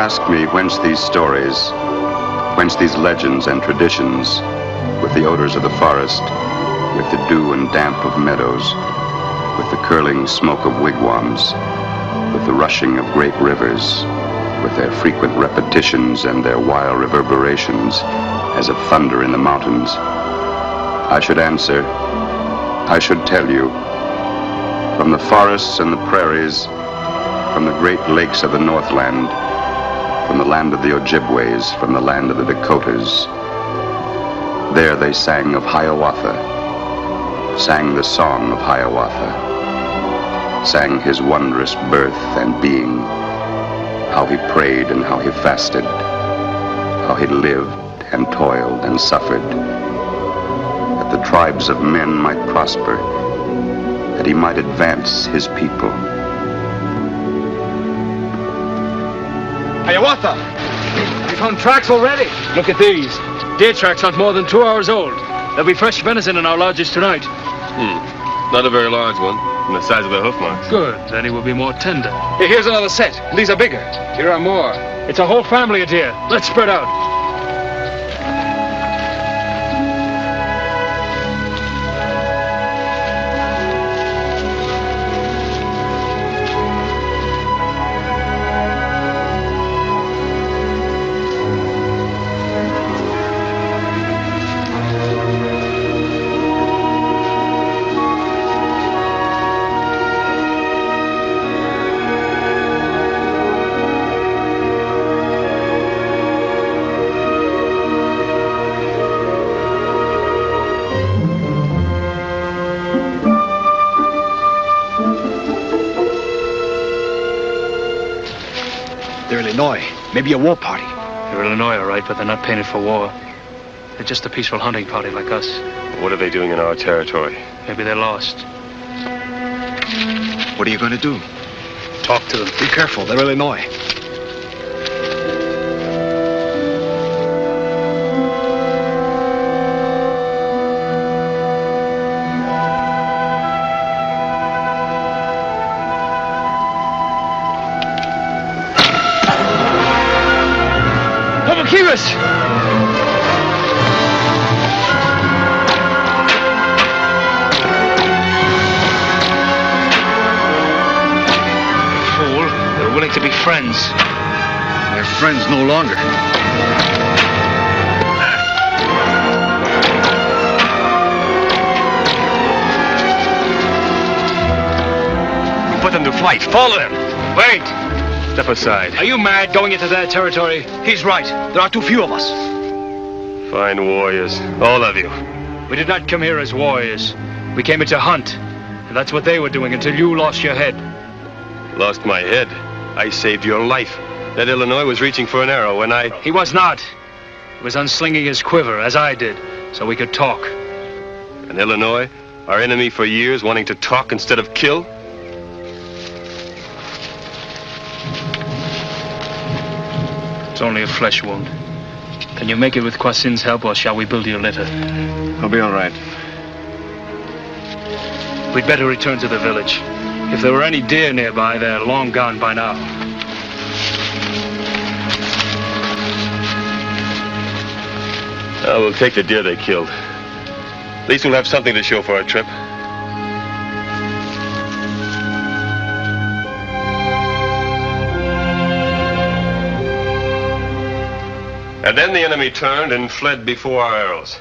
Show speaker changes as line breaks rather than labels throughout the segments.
ask me whence these stories, whence these legends and traditions, with the odors of the forest, with the dew and damp of meadows, with the curling smoke of wigwams, with the rushing of great rivers, with their frequent repetitions and their wild reverberations as of thunder in the mountains, I should answer, I should tell you, from the forests and the prairies, from the great lakes of the Northland, from the land of the Ojibways, from the land of the Dakotas. There they sang of Hiawatha, sang the song of Hiawatha, sang his wondrous birth and being, how he prayed and how he fasted, how he lived and toiled and suffered, that the tribes of men might prosper, that he might advance his people.
Hiawatha! We found tracks already.
Look at these. Deer tracks aren't more than 2 hours old. There'll be fresh venison in our lodges tonight.
Not a very large one, from the size of the hoof marks.
Good, then he will be more tender.
Here's another set. These are bigger.
Here are more. It's a whole family of deer. Let's spread out.
Maybe a war party.
They're Illinois, all right, but they're not painted for war. They're just a peaceful hunting party like us.
What are they doing in our territory?
Maybe they're lost.
What are you going to do?
Talk to them.
Be careful, they're Illinois.
Friends.
They're friends no longer.
We put them to flight. Follow them.
Wait.
Step aside.
Are you mad going into their territory?
He's right. There are too few of us.
Fine warriors. All of you.
We did not come here as warriors. We came here to hunt. And that's what they were doing until you lost your head.
Lost my head? I saved your life. That Illinois was reaching for an arrow when I...
He was not. He was unslinging his quiver, as I did, so we could talk.
And Illinois, our enemy for years, wanting to talk instead of kill?
It's only a flesh wound. Can you make it with Kwasin's help, or shall we build you a litter?
I'll be all right.
We'd better return to the village. If there were any deer nearby, they're long gone by now.
We'll take the deer they killed. At least we'll have something to show for our trip. And then the enemy turned and fled before our arrows.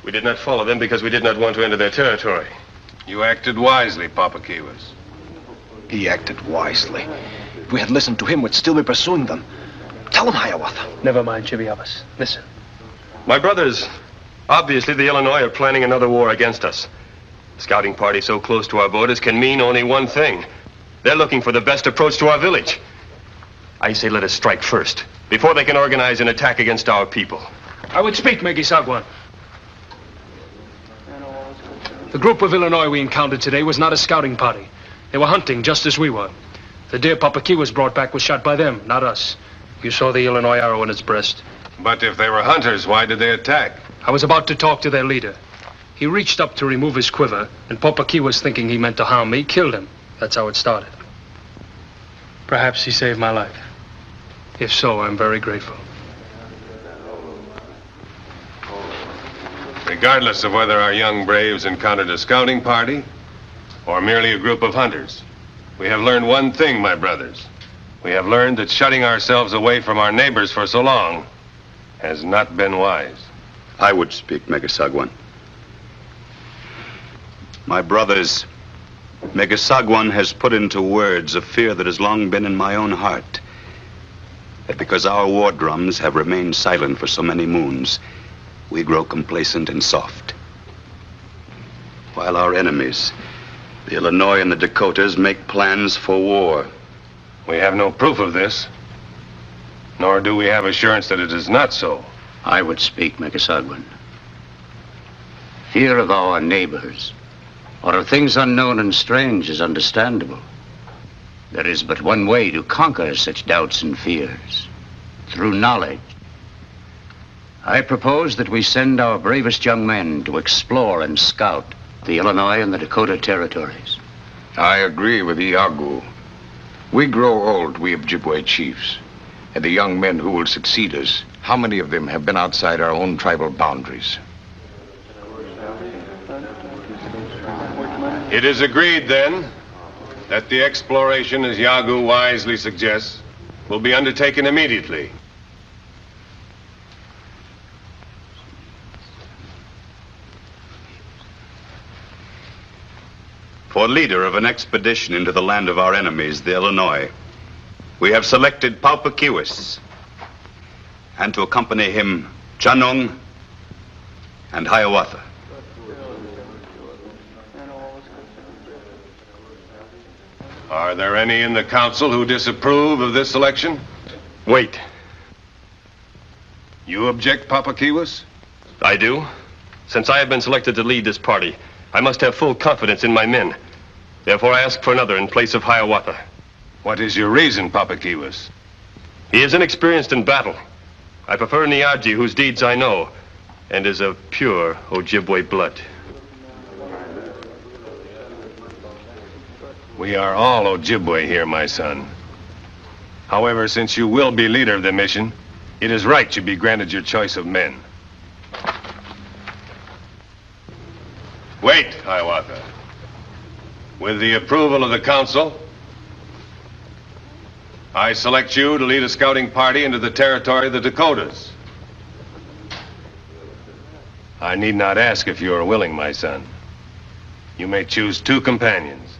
We did not follow them because we did not want to enter their territory.
You acted wisely, Papakiwas.
He acted wisely. If we had listened to him, we'd still be pursuing them. Tell him, Hiawatha.
Never mind, Chibiabas. Listen.
My brothers, obviously the Illinois are planning another war against us. A scouting party so close to our borders can mean only one thing. They're looking for the best approach to our village. I say let us strike first, before they can organize an attack against our people.
I would speak, Megisagwan. The group of Illinois we encountered today was not a scouting party. They were hunting just as we were. The deer Papakiwas brought back was shot by them, not us. You saw the Illinois arrow in its breast.
But if they were hunters, why did they attack?
I was about to talk to their leader. He reached up to remove his quiver, and Papakiwas, thinking he meant to harm me, killed him. That's how it started. Perhaps he saved my life. If so, I'm very grateful.
Regardless of whether our young braves encountered a scouting party or merely a group of hunters, we have learned one thing, my brothers. We have learned that shutting ourselves away from our neighbors for so long has not been wise.
I would speak, Megasagwan. My brothers, Megasagwan has put into words a fear that has long been in my own heart. That because our war drums have remained silent for so many moons, we grow complacent and soft. While our enemies, the Illinois and the Dakotas, make plans for war.
We have no proof of this, nor do we have assurance that it is not so.
I would speak, Megasagwan. Fear of our neighbors, or of things unknown and strange, is understandable. There is but one way to conquer such doubts and fears, through knowledge. I propose that we send our bravest young men to explore and scout the Illinois and the Dakota territories.
I agree with Iago. We grow old, we Ojibwe chiefs. And the young men who will succeed us, how many of them have been outside our own tribal boundaries?
It is agreed, then, that the exploration, as Iago wisely suggests, will be undertaken immediately.
For leader of an expedition into the land of our enemies, the Illinois, we have selected Paupakiwis, and to accompany him, Chanong and Hiawatha.
Are there any in the council who disapprove of this selection?
Wait.
You object, Paupakiwis?
I do. Since I have been selected to lead this party, I must have full confidence in my men. Therefore, I ask for another in place of Hiawatha.
What is your reason, Paupakiwis?
He is inexperienced in battle. I prefer Niaji, whose deeds I know, and is of pure Ojibwe blood.
We are all Ojibwe here, my son. However, since you will be leader of the mission, it is right you be granted your choice of men. Wait, Hiawatha. With the approval of the council, I select you to lead a scouting party into the territory of the Dakotas. I need not ask if you are willing, my son. You may choose 2 companions.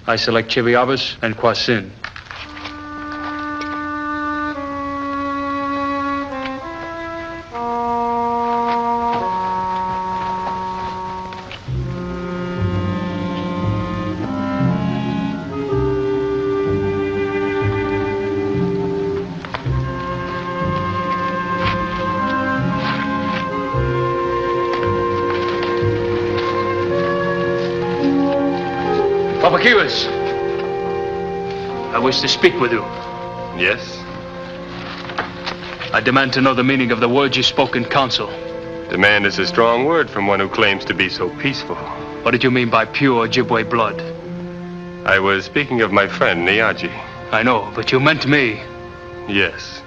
I select Chibiabas and Kwasin. Papakiwas, I wish to speak with you.
Yes?
I demand to know the meaning of the words you spoke in council.
Demand is a strong word from one who claims to be so peaceful.
What did you mean by pure Ojibwe blood?
I was speaking of my friend, Niaji.
I know, but you meant me.
Yes.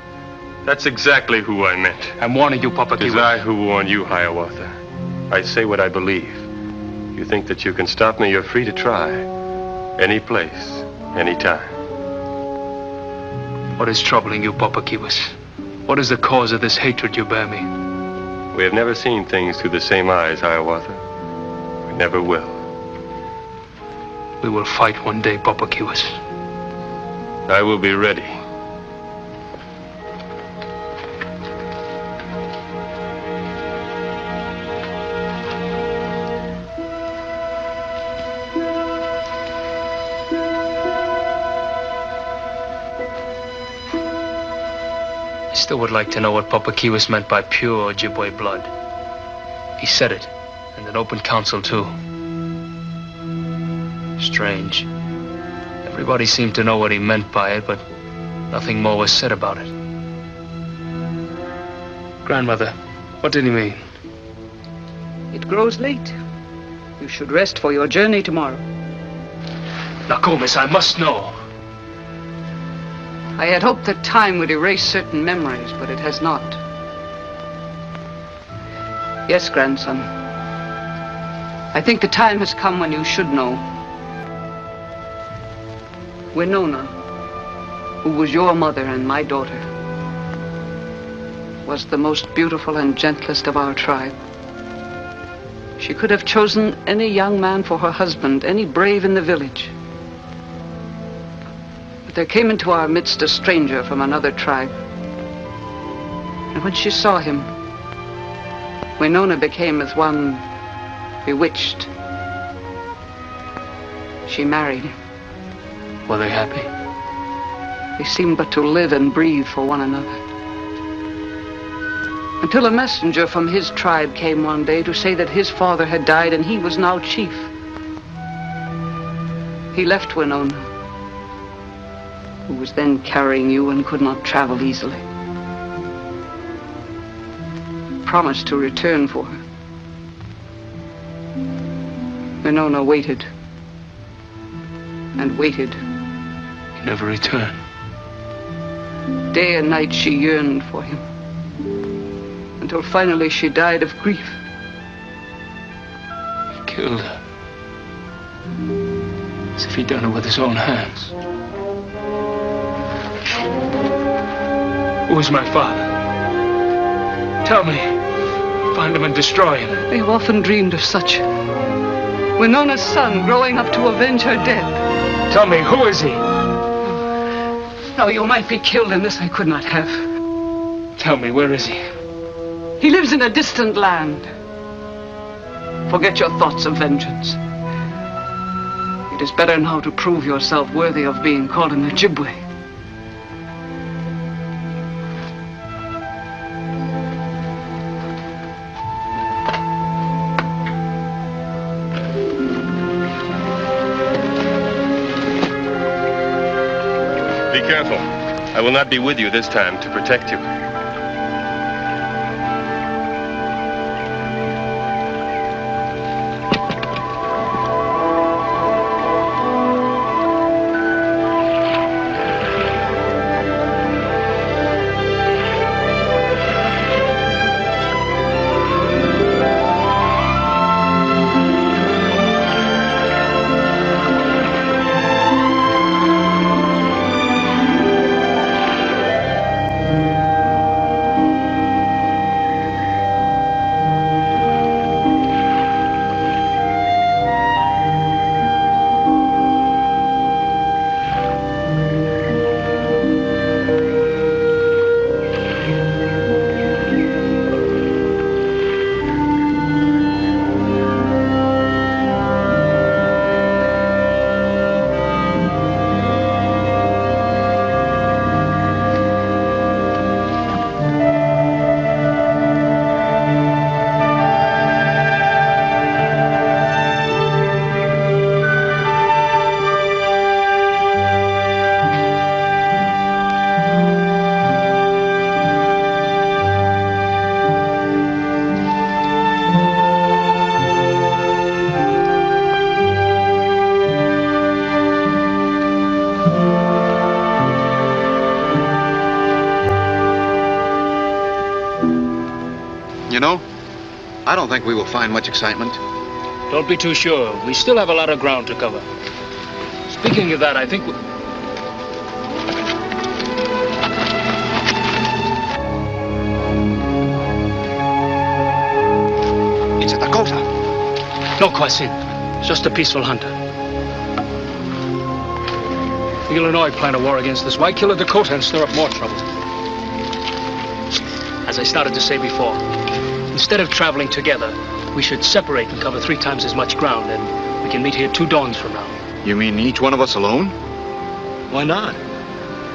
That's exactly who I meant.
I'm warning you,
It is
Papakiwas.
I who warn you, Hiawatha. I say what I believe. You think that you can stop me, you're free to try. Any place, any time.
What is troubling you, Papakiwas? What is the cause of this hatred you bear me?
We have never seen things through the same eyes, Hiawatha. We never will.
We will fight one day, Papakiwas.
I will be ready.
I still would like to know what Papakiwas meant by pure Ojibwe blood. He said it, and in open council, too. Strange. Everybody seemed to know what he meant by it, but nothing more was said about it. Grandmother, what did he mean?
It grows late. You should rest for your journey tomorrow.
Nakomis, I must know.
I had hoped that time would erase certain memories, but it has not. Yes, grandson. I think the time has come when you should know. Winona, who was your mother and my daughter, was the most beautiful and gentlest of our tribe. She could have chosen any young man for her husband, any brave in the village. But there came into our midst a stranger from another tribe. And when she saw him, Winona became as one bewitched. She married him.
Were they happy?
They seemed but to live and breathe for one another. Until a messenger from his tribe came one day to say that his father had died and he was now chief. He left Winona, who was then carrying you and could not travel easily. Promised to return for her. Winona waited and waited.
He never returned.
Day and night she yearned for him, until finally she died of grief.
He killed her. As if he'd done it with his own hands. Who is my father? Tell me. Find him and destroy him.
I have often dreamed of such. Winona's son growing up to avenge her death.
Tell me, who is he?
No, you might be killed in this I could not have.
Tell me, where is he?
He lives in a distant land. Forget your thoughts of vengeance. It is better now to prove yourself worthy of being called an Ojibwe.
Be careful. I will not be with you this time to protect you.
I don't think we will find much excitement.
Don't be too sure. We still have a lot of ground to cover. Speaking of that, I think
It's a Dakota.
no question. Just a peaceful hunter. The Illinois plan a war against us. Why kill a Dakota and stir up more trouble? As I started to say before, instead of traveling together, we should separate and cover 3 times as much ground, and we can meet here 2 dawns from now.
You mean each one of us alone?
Why not?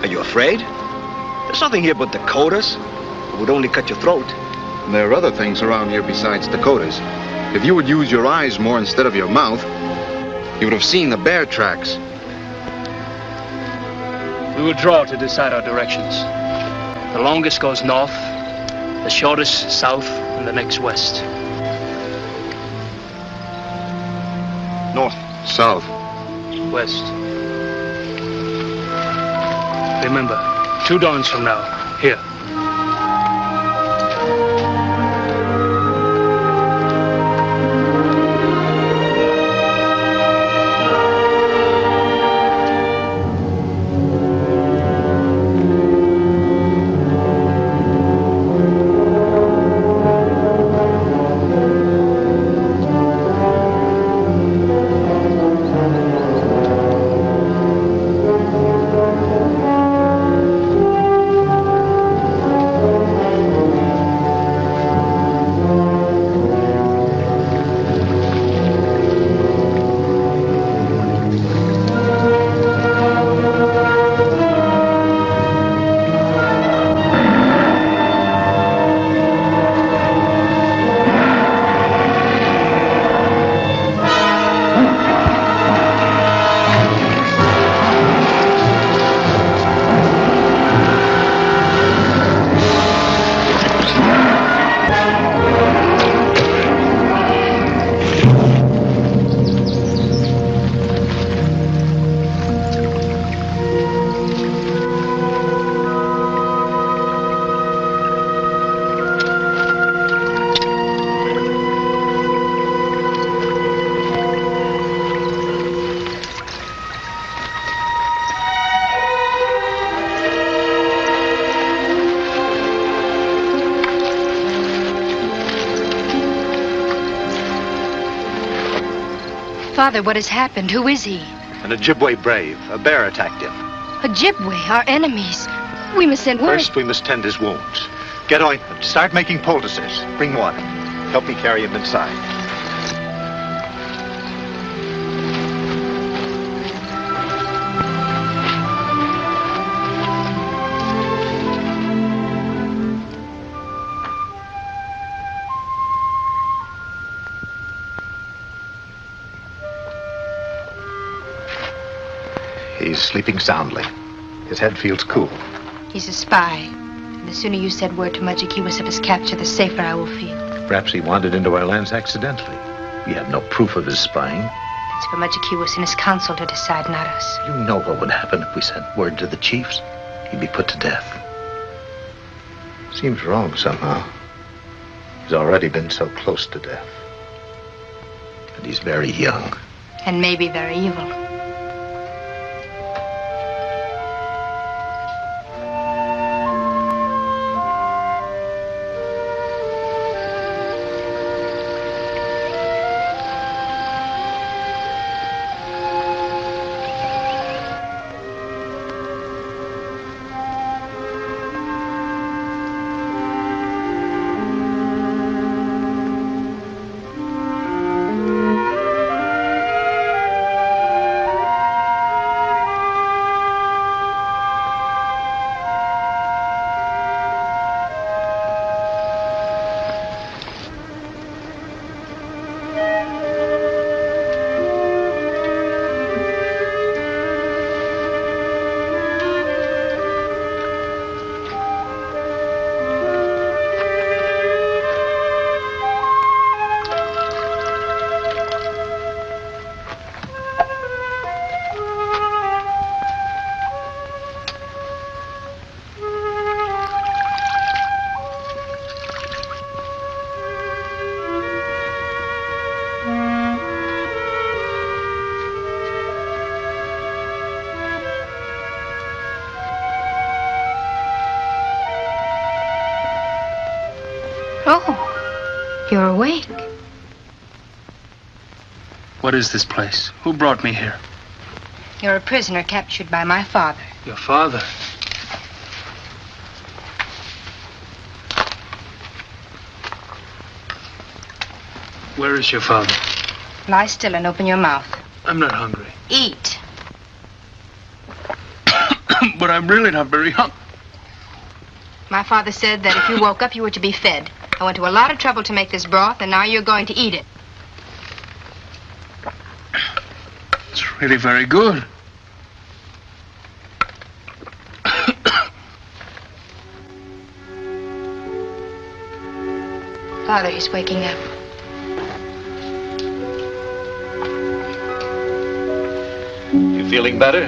Are you afraid? There's nothing here but Dakotas. It would only cut your throat.
There are other things around here besides Dakotas. If you would use your eyes more instead of your mouth, you would have seen the bear tracks.
We will draw to decide our directions. The longest goes north, the shortest south, and the next west.
North.
South.
West. Remember, 2 dawns from now. Here.
Father, what has happened? Who is he?
An Ojibwe brave. A bear attacked him.
Ojibwe, our enemies. We must send word.
First, we must tend his wounds. Get ointment. Start making poultices. Bring water. Help me carry him inside. He's sleeping soundly. His head feels cool.
He's a spy. And the sooner you send word to Majikiwas of his capture, the safer I will feel.
Perhaps he wandered into our lands accidentally. We have no proof of his spying.
It's for Majikiwas and his council to decide, not us.
You know what would happen if we sent word to the chiefs. He'd be put to death. Seems wrong somehow. He's already been so close to death. And he's very young.
And maybe very evil. Oh, you're awake.
What is this place? Who brought me here?
You're a prisoner captured by my father.
Your father? Where is your father?
Lie still and open your mouth.
I'm not hungry.
Eat.
But I'm really not very hungry.
My father said that if you woke up, you were to be fed. I went to a lot of trouble to make this broth, and now you're going to eat it.
It's really very good.
Father, he's waking up.
You feeling better?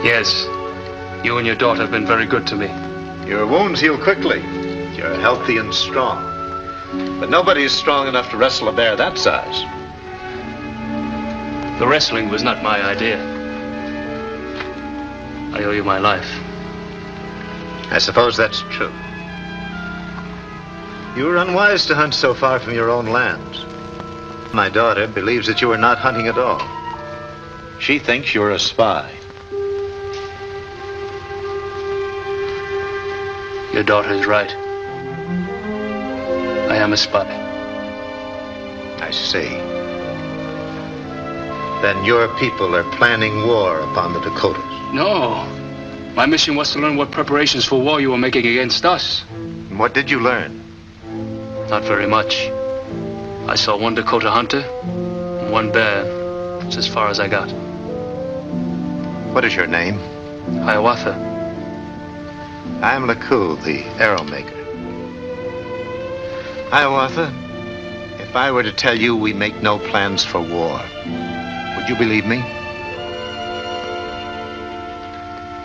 Yes. You and your daughter have been very good to me.
Your wounds heal quickly. You're healthy and strong. But nobody is strong enough to wrestle a bear that size.
The wrestling was not my idea. I owe you my life.
I suppose that's true. You were unwise to hunt so far from your own lands. My daughter believes that you are not hunting at all. She thinks you're a spy.
Your daughter is right. I am a spy.
I see. Then your people are planning war upon the Dakotas.
No. My mission was to learn what preparations for war you were making against us.
And what did you learn?
Not very much. I saw one Dakota hunter and one bear. It's as far as I got.
What is your name?
Hiawatha.
I am Laku, the arrow maker. Hiawatha, if I were to tell you we make no plans for war, would you believe me?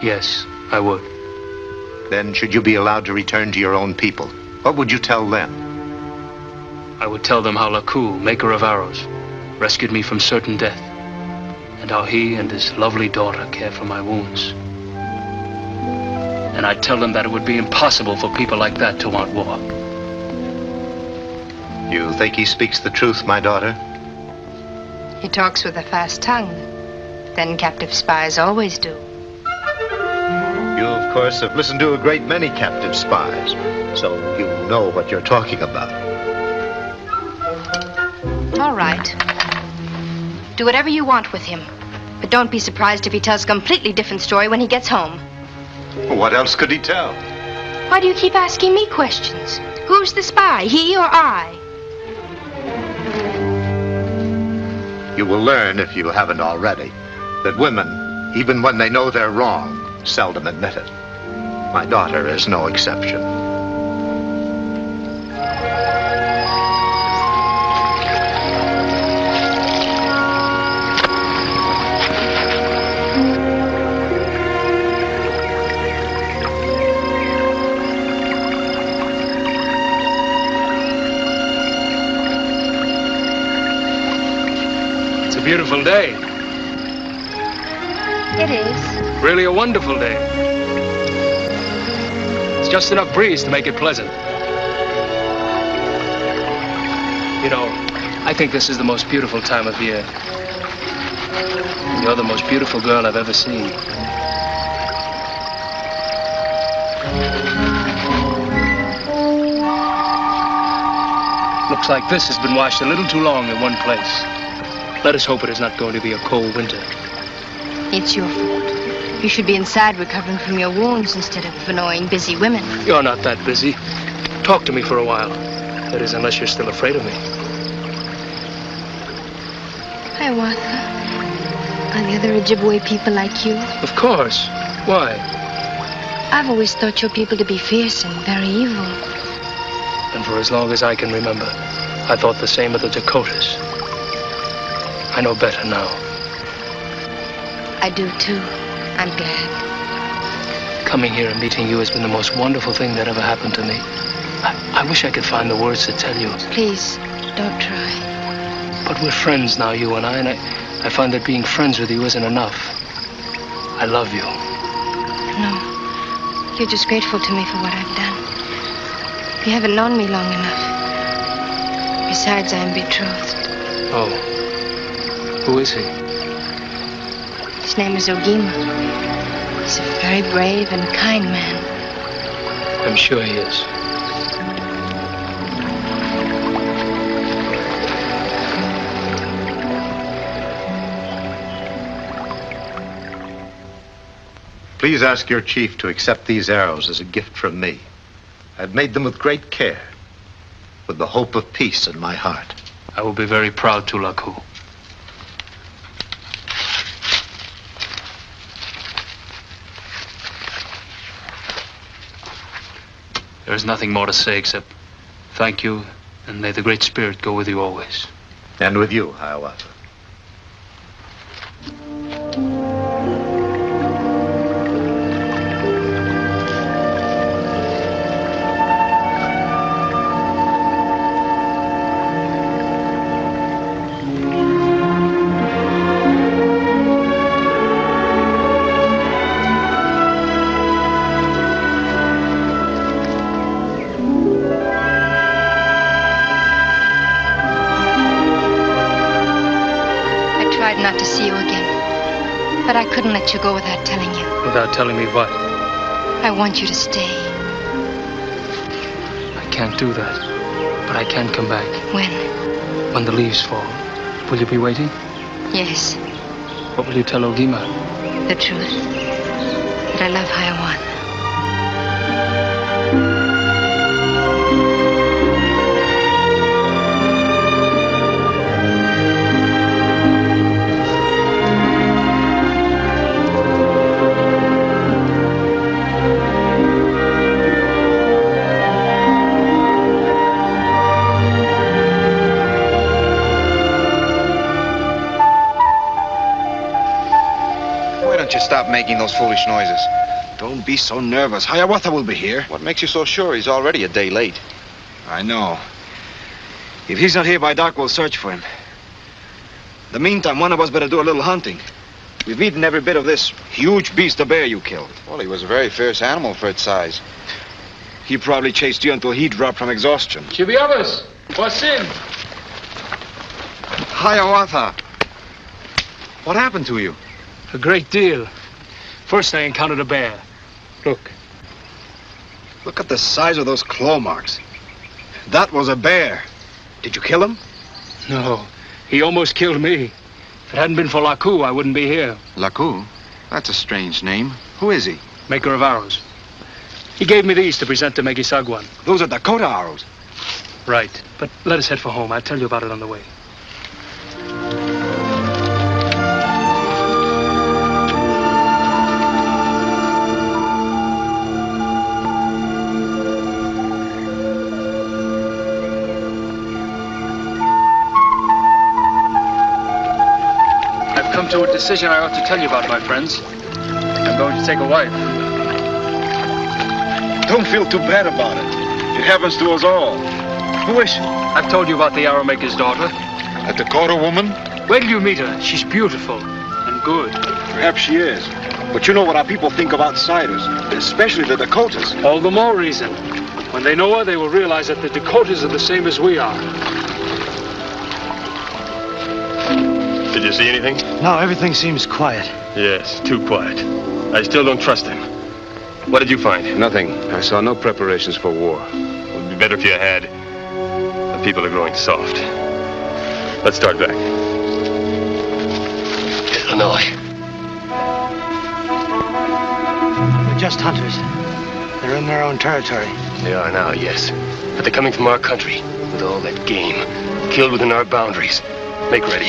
Yes, I would.
Then should you be allowed to return to your own people, what would you tell them?
I would tell them how Laku, maker of arrows, rescued me from certain death, and how he and his lovely daughter care for my wounds. And I'd tell them that it would be impossible for people like that to want war.
You think he speaks the truth, my daughter?
He talks with a fast tongue. Then captive spies always do.
You, of course, have listened to a great many captive spies, so you know what you're talking about.
All right. Do whatever you want with him. But don't be surprised if he tells a completely different story when he gets home.
What else could he tell?
Why do you keep asking me questions? Who's the spy, he or I?
You will learn, if you haven't already, that women, even when they know they're wrong, seldom admit it. My daughter is no exception.
Beautiful day.
It is.
Really a wonderful day. It's just enough breeze to make it pleasant. You know, I think this is the most beautiful time of year. You're the most beautiful girl I've ever seen. Looks like this has been washed a little too long in one place. Let us hope it is not going to be a cold winter.
It's your fault. You should be inside recovering from your wounds instead of annoying busy women.
You're not that busy. Talk to me for a while. That is, unless you're still afraid of me.
Hiawatha, are the other Ojibwe people like you?
Of course. Why?
I've always thought your people to be fierce and very evil.
And for as long as I can remember, I thought the same of the Dakotas. I know better now.
I do, too. I'm glad.
Coming here and meeting you has been the most wonderful thing that ever happened to me. I wish I could find the words to tell you.
Please, don't try.
But we're friends now, you and I find that being friends with you isn't enough. I love you.
No. You're just grateful to me for what I've done. You haven't known me long enough. Besides, I'm betrothed.
Oh. Who is he?
His name is Ogima. He's a very brave and kind man.
I'm sure he is.
Please ask your chief to accept these arrows as a gift from me. I've made them with great care, with the hope of peace in my heart.
I will be very proud to, Laku. There is nothing more to say except thank you, and may the Great Spirit go with you always.
And with you, Hiawatha.
tried not to see you again. But I couldn't let you go without telling you.
Without telling me what?
I want you to stay.
I can't do that. But I can come back.
When?
When the leaves fall. Will you be waiting?
Yes.
What will you tell Ogima?
The truth. That I love Hiawatha.
Stop making those foolish noises.
Don't be so nervous. Hiawatha will be here.
What makes you so sure he's already a day late?
I know. If he's not here by dark, we'll search for him. In the meantime, one of us better do a little hunting. We've eaten every bit of this huge beast, the bear you killed.
Well, he was a very fierce animal for its size.
He probably chased you until he dropped from exhaustion.
Chibiabas, what's in?
Hiawatha! What happened to you?
A great deal. First, I encountered a bear. Look.
Look at the size of those claw marks. That was a bear. Did you kill him?
No. He almost killed me. If it hadn't been for Laku, I wouldn't be here.
Laku? That's a strange name. Who is he?
Maker of arrows. He gave me these to present to Megisagwan.
Those are Dakota arrows.
Right. But let us head for home. I'll tell you about it on the way. To a decision I ought to tell you about, my friends. I'm going to take a wife.
Don't feel too bad about it. It happens to us all. Who is she?
I've told you about the arrow maker's daughter.
A Dakota woman?
Wait till you meet her. She's beautiful and good.
Perhaps she is. But you know what our people think of outsiders, especially the Dakotas.
All the more reason. When they know her, they will realize that the Dakotas are the same as we are.
Did you see anything?
No, everything seems quiet.
Yes, too quiet. I still don't trust him. What did you find?
Nothing. I saw no preparations for war.
It would be better if you had. The people are growing soft. Let's start back. Illinois.
They're just hunters. They're in their own territory.
They are now, yes. But they're coming from our country with all that game, killed within our boundaries. Make ready.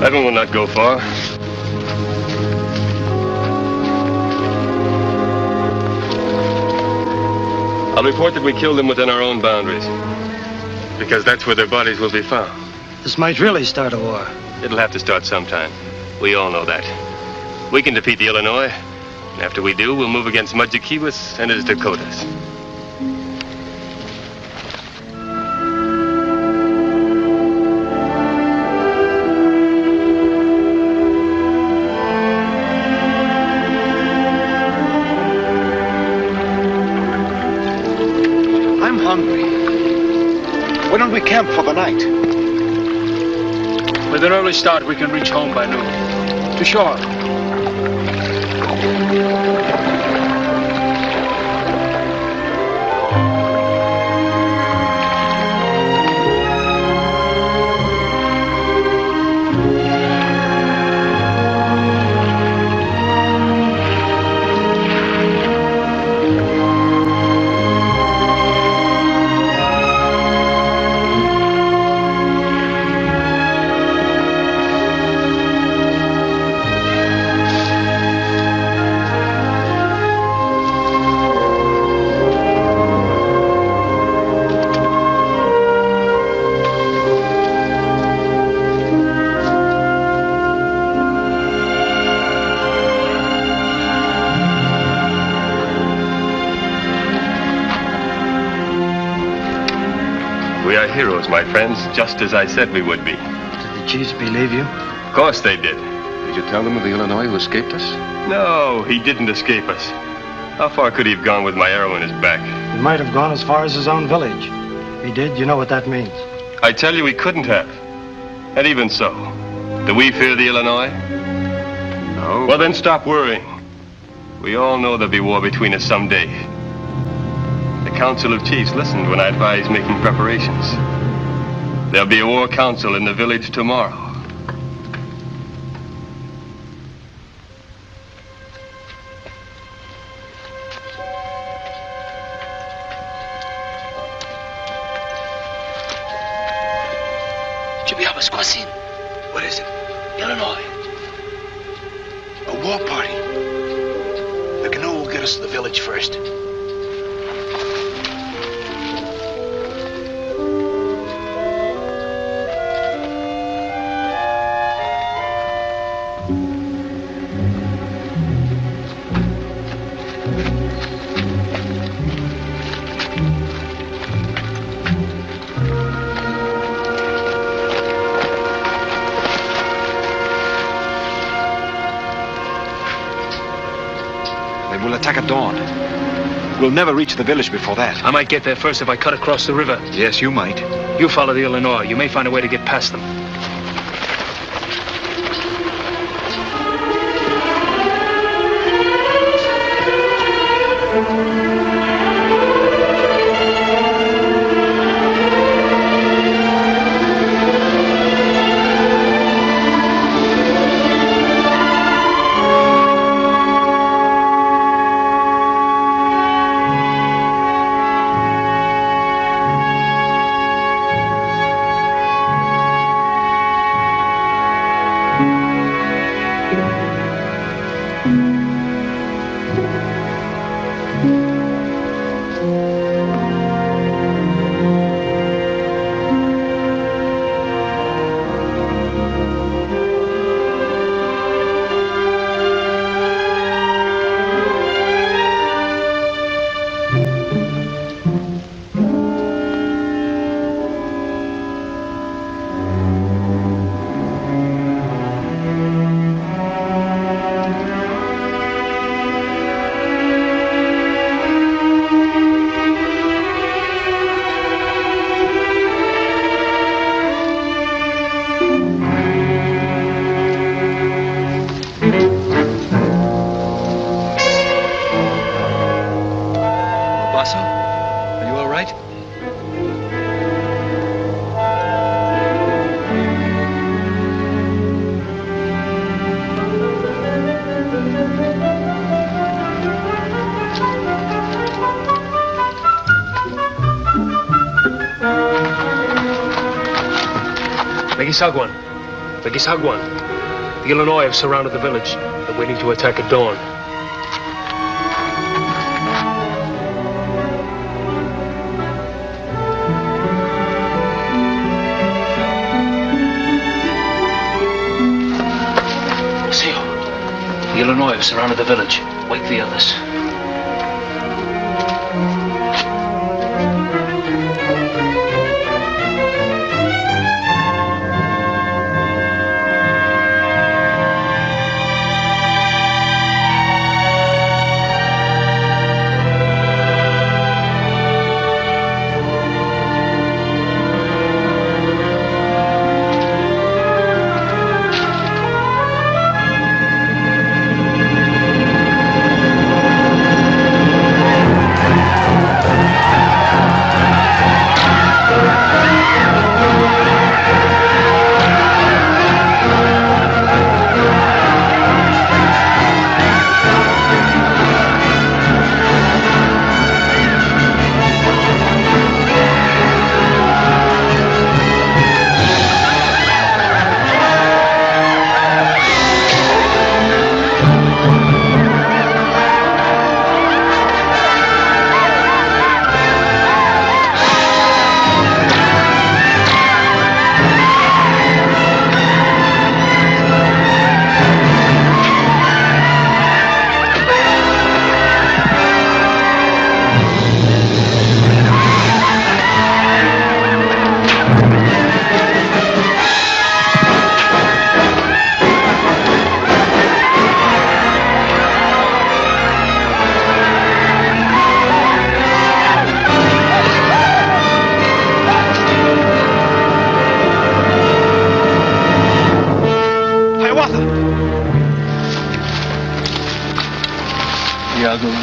Evan will not go far. I'll report that we killed them within our own boundaries, because that's where their bodies will be found.
This might really start a war.
It'll have to start sometime. We all know that. We can defeat the Illinois, and after we do, we'll move against Mudjekeewis and his Dakotas.
I'm hungry. Why don't we camp for the night?
With an early start, we can reach home by noon. To shore.
We are heroes, my friends, just as I said we would be.
Did the chiefs believe you?
Of course they did.
Did you tell them of the Illinois who escaped us?
No, he didn't escape us. How far could he have gone with my arrow in his back?
He might have gone as far as his own village. If he did, you know what that means.
I tell you, he couldn't have. And even so, do we fear the Illinois?
No.
Well, then stop worrying. We all know there'll be war between us someday. The Council of Chiefs listened when I advised making preparations. There'll be a war council in the village tomorrow.
What is it? Illinois. A war party. The canoe will get us to the village first.
We'll attack at dawn. We'll never reach the village before that.
I might get there first if I cut across the river.
Yes, you might.
You follow the Illinois. You may find a way to get past them. Begisagwan. The Illinois have surrounded the village. They're waiting to attack at dawn. The Illinois have surrounded the village. Wake the others.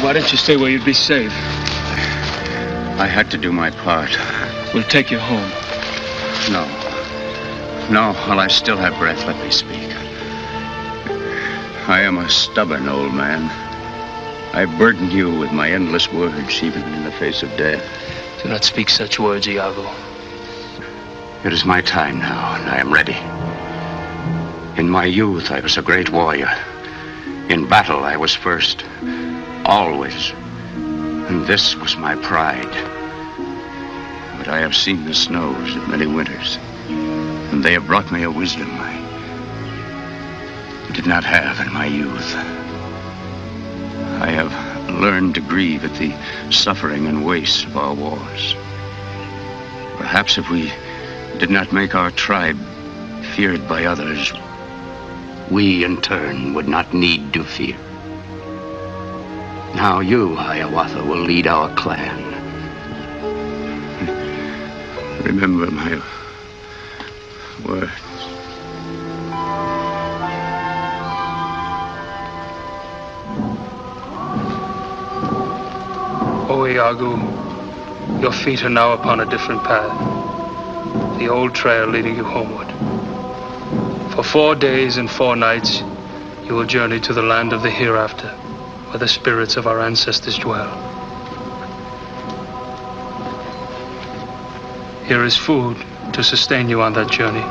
Why didn't you stay where you'd be safe?
I had to do my part.
We'll take you home.
No, while I still have breath, let me speak. I am a stubborn old man. I burden you with my endless words, even in the face of death.
Do not speak such words, Iago.
It is my time now, and I am ready. In my youth, I was a great warrior. In battle, I was first. Always. And this was my pride. But I have seen the snows of many winters, and they have brought me a wisdom I did not have in my youth. I have learned to grieve at the suffering and waste of our wars. Perhaps if we did not make our tribe feared by others, we in turn would not need to fear. Now you, Hiawatha, will lead our clan. Remember my words.
O Iago, your feet are now upon a different path. The old trail leading you homeward. For 4 days and 4 nights, you will journey to the land of the hereafter, where the spirits of our ancestors dwell. Here is food to sustain you on that journey.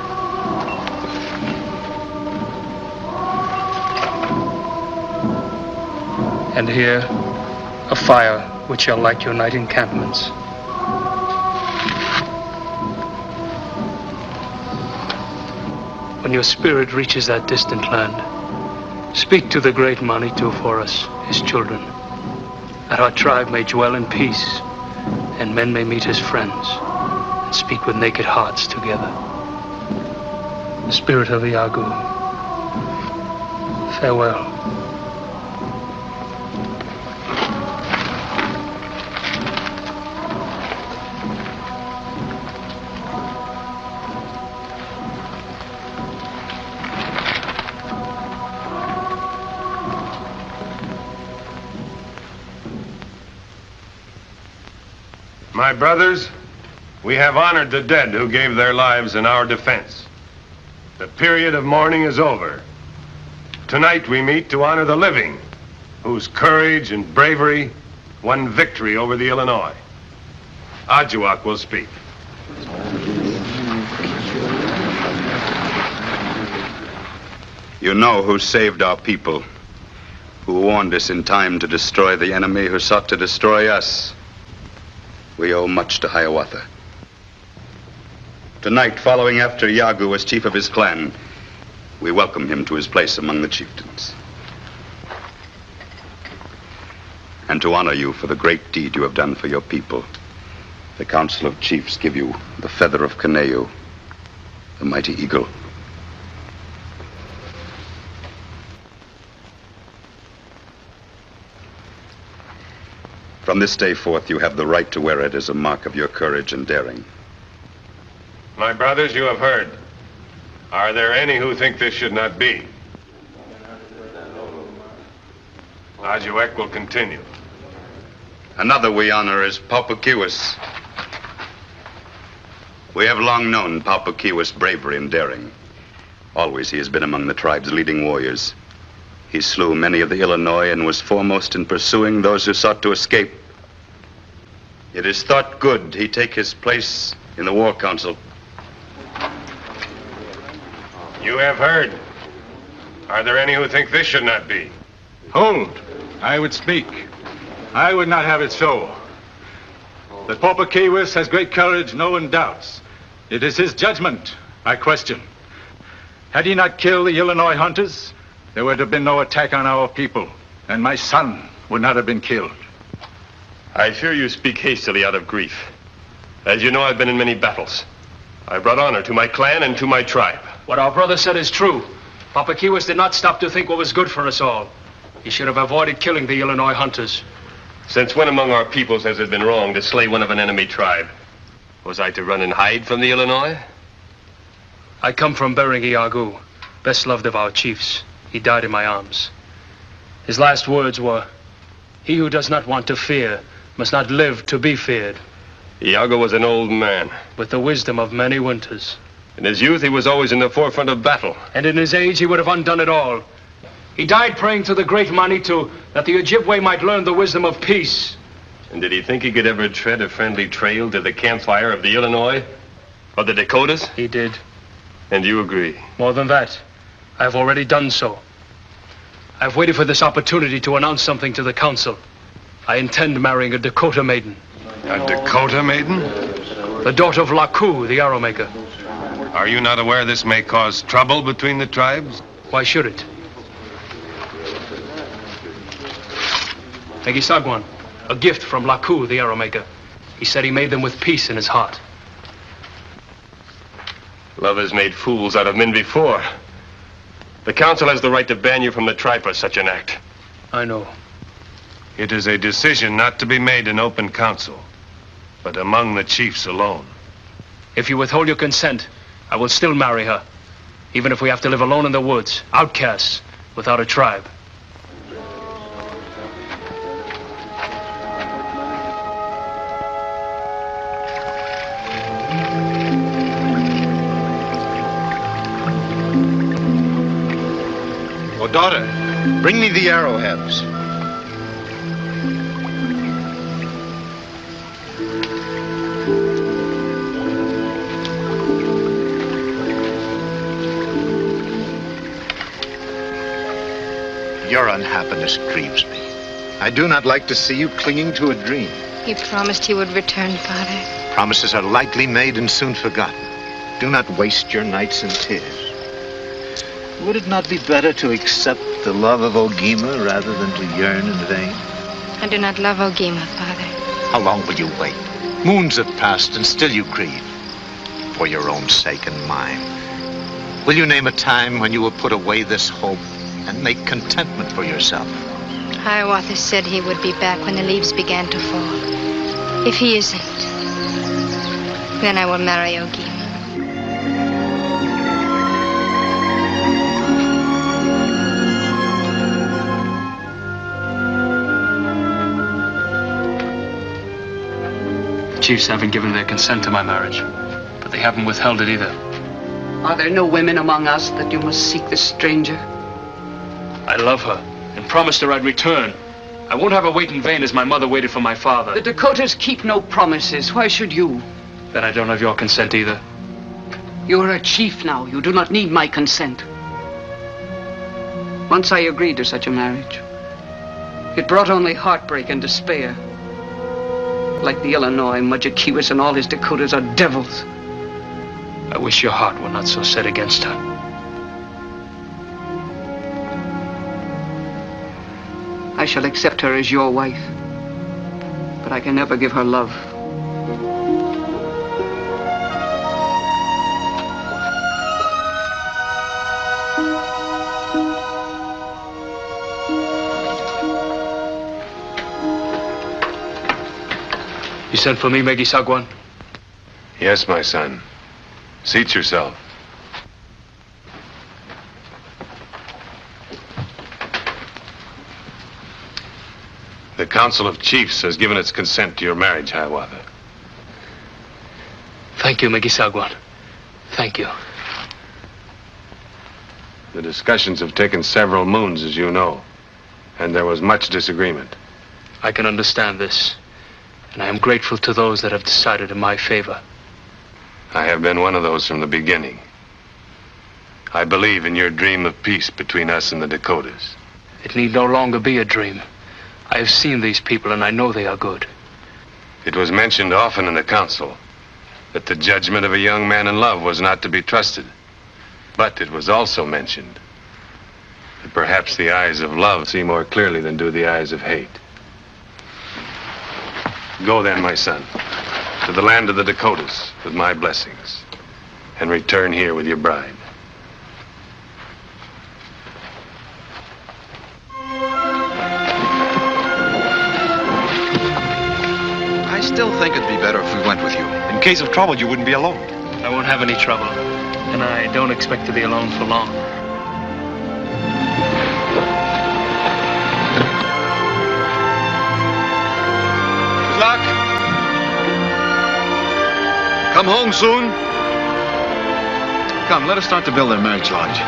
And here, a fire which shall light your night encampments. When your spirit reaches that distant land, speak to the great Manitou for us, his children, that our tribe may dwell in peace, and men may meet as friends, and speak with naked hearts together. Spirit of Iago, farewell.
My brothers, we have honored the dead who gave their lives in our defense. The period of mourning is over. Tonight we meet to honor the living, whose courage and bravery won victory over the Illinois. Ajuak will speak.
You know who saved our people, who warned us in time to destroy the enemy who sought to destroy us. We owe much to Hiawatha. Tonight, following after Iago as chief of his clan, we welcome him to his place among the chieftains. And to honor you for the great deed you have done for your people, the Council of Chiefs give you the feather of Kaneu, the mighty eagle. From this day forth, you have the right to wear it as a mark of your courage and daring.
My brothers, you have heard. Are there any who think this should not be? Ajuak will continue.
Another we honor is Paupakiwis. We have long known Paupakiwis' bravery and daring. Always he has been among the tribe's leading warriors. He slew many of the Illinois and was foremost in pursuing those who sought to escape. It is thought good he take his place in the war council.
You have heard. Are there any who think this should not be?
Hold. I would speak. I would not have it so. That Paupakiwis has great courage, no one doubts. It is his judgment I question. Had he not killed the Illinois hunters, there would have been no attack on our people, and my son would not have been killed.
I fear you speak hastily out of grief. As you know, I've been in many battles. I brought honor to my clan and to my tribe.
What our brother said is true. Paupakiwis did not stop to think what was good for us all. He should have avoided killing the Illinois hunters.
Since when among our peoples has it been wrong to slay one of an enemy tribe? Was I to run and hide from the Illinois?
I come from burying Iago, best loved of our chiefs. He died in my arms. His last words were, He who does not want to fear must not live to be feared.
Iago was an old man.
With the wisdom of many winters.
In his youth, he was always in the forefront of battle.
And in his age, he would have undone it all. He died praying to the great Manitou that the Ojibwe might learn the wisdom of peace.
And did he think he could ever tread a friendly trail to the campfire of the Illinois? Or the Dakotas?
He did.
And you agree?
More than that, I have already done so. I've waited for this opportunity to announce something to the council. I intend marrying a Dakota maiden.
A Dakota maiden?
The daughter of Laku, the arrow maker.
Are you not aware this may cause trouble between the tribes?
Why should it? Megisagwan, a gift from Laku, the arrow maker. He said he made them with peace in his heart.
Love has made fools out of men before. The council has the right to ban you from the tribe for such an act.
I know.
It is a decision not to be made in open council, but among the chiefs alone.
If you withhold your consent, I will still marry her, even if we have to live alone in the woods, outcasts, without a tribe.
Oh, daughter, bring me the arrowheads. Your unhappiness grieves me. I do not like to see you clinging to a dream.
He promised he would return, Father.
Promises are lightly made and soon forgotten. Do not waste your nights in tears. Would it not be better to accept the love of Ogima rather than to yearn in vain?
I do not love Ogima, Father.
How long will you wait? Moons have passed and still you grieve. For your own sake and mine. Will you name a time when you will put away this hope and make contentment for yourself?
Hiawatha said he would be back when the leaves began to fall. If he isn't, then I will marry Ogima.
The chiefs haven't given their consent to my marriage, but they haven't withheld it either.
Are there no women among us that you must seek this stranger?
I love her and promised her I'd return. I won't have her wait in vain as my mother waited for my father.
The Dakotas keep no promises. Why should you?
Then I don't have your consent either.
You're a chief now. You do not need my consent. Once I agreed to such a marriage. It brought only heartbreak and despair. Like the Illinois, Mudjekeewis and all his Dakotas are devils.
I wish your heart were not so set against her.
I shall accept her as your wife, but I can never give her love.
You sent for me, Megisagwan?
Yes, my son. Seat yourself. The Council of Chiefs has given its consent to your marriage, Hiawatha.
Thank you, Megisagwan. Thank you.
The discussions have taken several moons, as you know, and there was much disagreement.
I can understand this, and I am grateful to those that have decided in my favor.
I have been one of those from the beginning. I believe in your dream of peace between us and the Dakotas.
It need no longer be a dream. I have seen these people, and I know they are good.
It was mentioned often in the council that the judgment of a young man in love was not to be trusted. But it was also mentioned that perhaps the eyes of love see more clearly than do the eyes of hate. Go then, my son, to the land of the Dakotas with my blessings, and return here with your bride.
I still think it'd be better if we went with you. In case of trouble, you wouldn't be alone.
I won't have any trouble, and I don't expect to be alone for long.
Come home soon? Come, let us start to build their marriage lodge.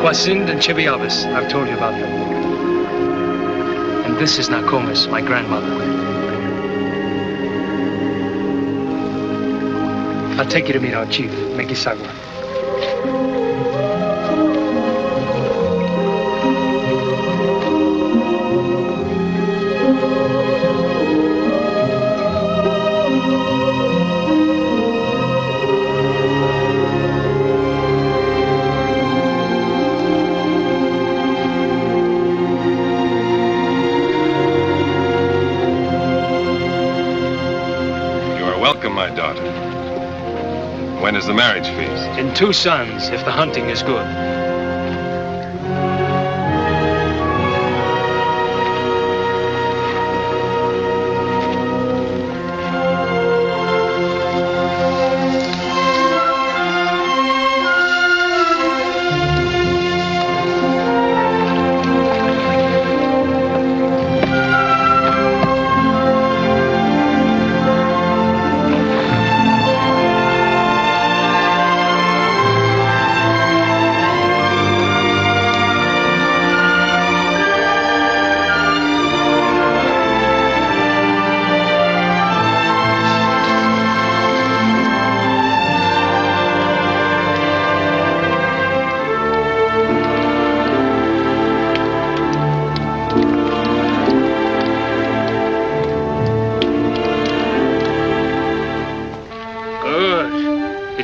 Kwasind and Chibiabis, I've told you about them. And this is Nakomis, my grandmother. I'll take you to meet our chief, Mekisagwa.
Welcome, my daughter. When is the marriage feast?
In 2 sons, if the hunting is good.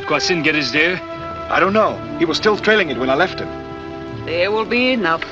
Kwasin get his deer?
I don't know. He was still trailing it when I left him.
There will be enough.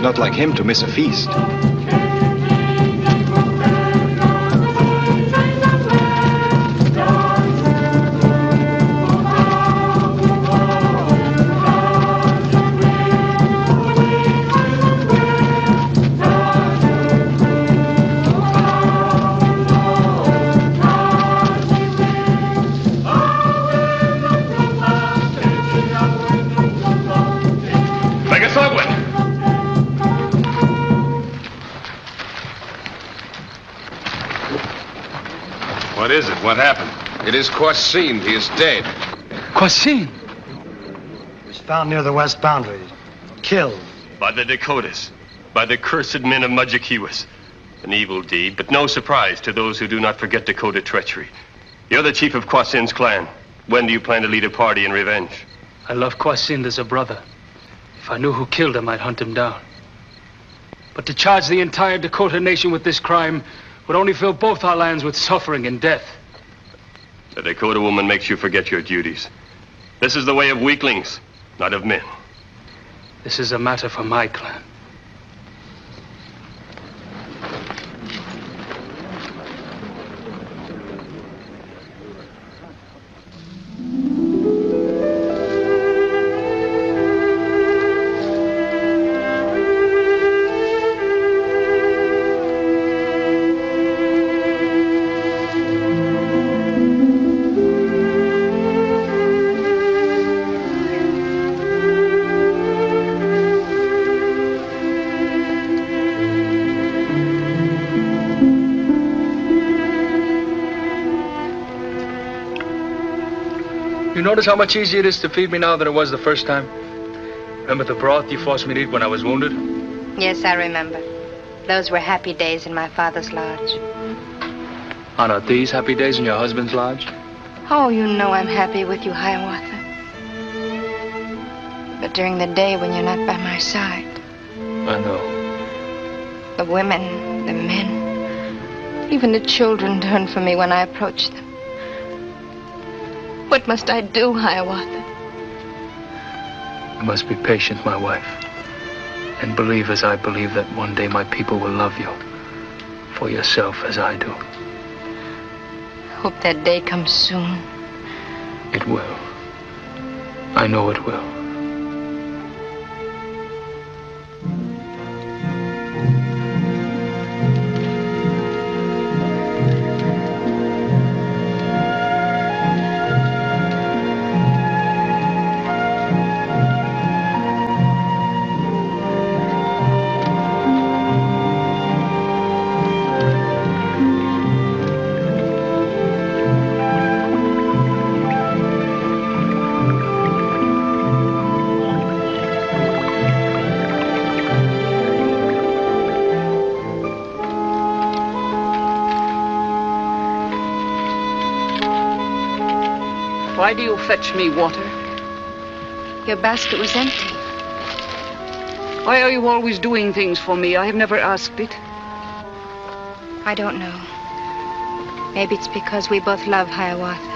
not like him to miss a feast.
What is it? What happened?
It is Quasin. He is dead.
Quasin?
He was found near the west boundary. Killed.
By the Dakotas. By the cursed men of Mudjekeewis. An evil deed, but no surprise to those who do not forget Dakota treachery. You're the chief of Quasin's clan. When do you plan to lead a party in revenge?
I love Quasin as a brother. If I knew who killed him, I'd hunt him down. But to charge the entire Dakota nation with this crime would only fill both our lands with suffering and death.
The Dakota woman makes you forget your duties. This is the way of weaklings, not of men.
This is a matter for my clan. You notice how much easier it is to feed me now than it was the first time? Remember the broth you forced me to eat when I was wounded?
Yes, I remember. Those were happy days in my father's lodge.
Are not these happy days in your husband's lodge?
Oh, you know I'm happy with you, Hiawatha. But during the day when you're not by my side,
I know.
the women, the men, even the children turn from me when I approach them. What must I do, Hiawatha?
You must be patient, my wife. And believe as I believe that one day my people will love you. For yourself as I do.
Hope that day comes soon.
It will. I know it will.
Why do you fetch me water?
Your basket was empty.
Why are you always doing things for me? I have never asked it.
I don't know. Maybe it's because we both love Hiawatha.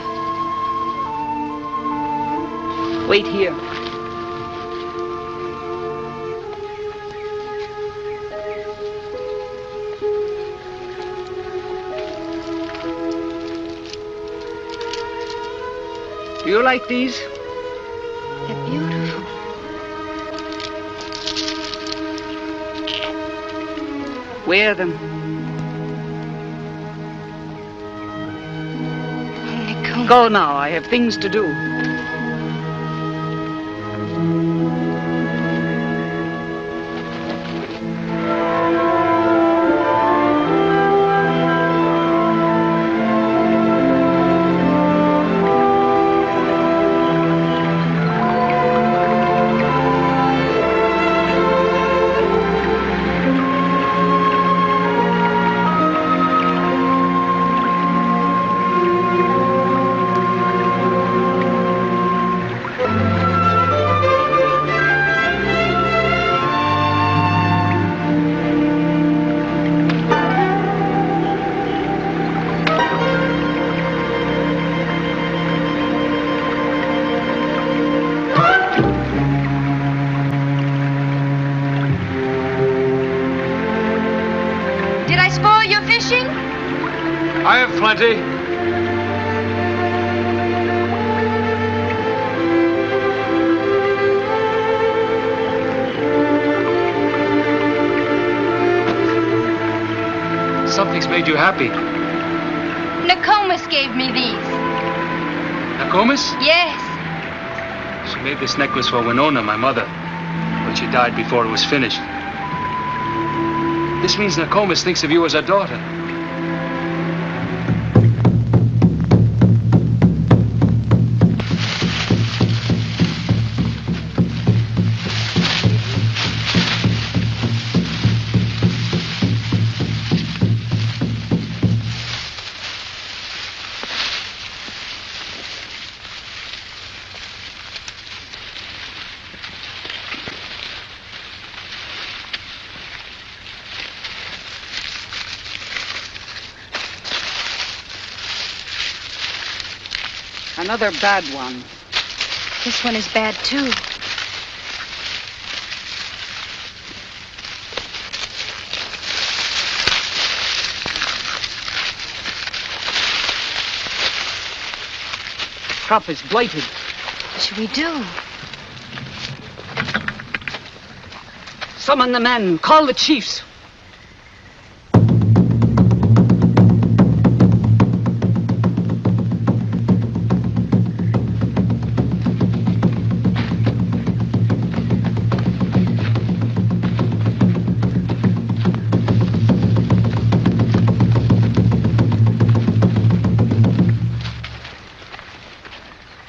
Wait here. Do you like these?
They're beautiful.
Wear them. Go now. I have things to do.
I have plenty. Something's made you happy.
Nokomis gave me these.
Nokomis?
Yes.
She made this necklace for Winona, my mother, but she died before it was finished. This means Nokomis thinks of you as her daughter.
Another bad one.
This one is bad, too.
Crop is blighted.
What should we do?
Summon the men. Call the chiefs.